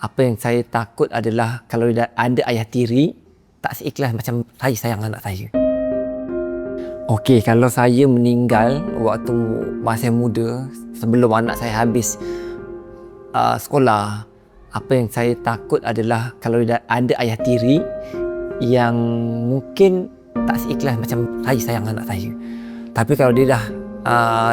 Apa yang saya takut adalah kalau ada ayah tiri tak seikhlas macam saya sayang anak saya. Okey, kalau saya meninggal waktu masa muda sebelum anak saya habis sekolah, apa yang saya takut adalah kalau ada ayah tiri yang mungkin tak seikhlas macam saya sayang anak saya. Tapi kalau dia dah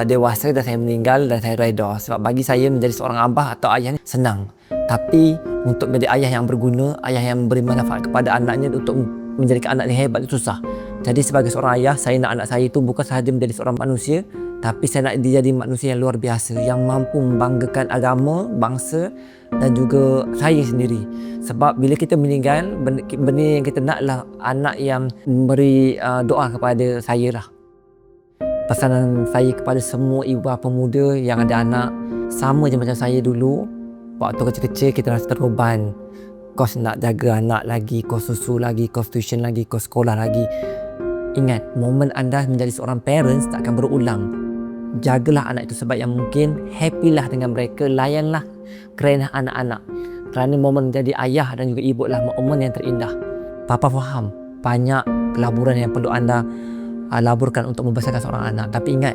dewasa dan saya meninggal dan saya reda, sebab bagi saya menjadi seorang abah atau ayah ni senang, tapi untuk menjadi ayah yang berguna, ayah yang beri manfaat kepada anaknya untuk menjadikan anak yang hebat itu susah. Jadi sebagai seorang ayah, saya nak anak saya itu bukan sahaja menjadi seorang manusia, tapi saya nak dia jadi manusia yang luar biasa, yang mampu membanggakan agama, bangsa dan juga saya sendiri. Sebab bila kita meninggal, benda yang kita naklah anak yang memberi doa kepada saya lah. Pesanan saya kepada semua ibu bapa muda yang ada anak, sama je macam saya dulu. Waktu kecil-kecil kita rasa terbeban. Kos nak jaga anak lagi, kos susu lagi, kos tuition lagi, kos sekolah lagi. Ingat, momen anda menjadi seorang parents tak akan berulang. Jagalah anak itu sebaik yang mungkin, happylah dengan mereka, layanlah kerenah anak-anak. Kerana momen menjadi ayah dan juga ibu adalah momen yang terindah. Papa faham, banyak kelaburan yang perlu anda laburkan untuk membesarkan seorang anak. Tapi ingat,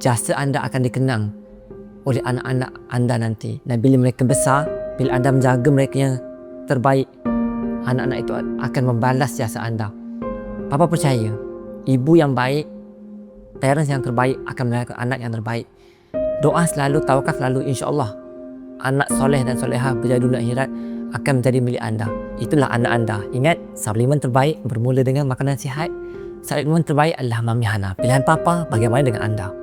jasa anda akan dikenang oleh anak-anak anda nanti. Dan bila mereka besar, bila anda menjaga mereka yang terbaik, anak-anak itu akan membalas jasa anda. Papa percaya, ibu yang baik, parents yang terbaik akan melahirkan anak yang terbaik. Doa selalu, tawakal selalu, insya-Allah anak soleh dan soleha berjaya dunia akhirat akan menjadi milik anda. Itulah anak anda. Ingat, suplimen terbaik bermula dengan makanan sihat. Suplemen terbaik adalah Mami Hana. Pilihan Papa, bagaimana dengan anda?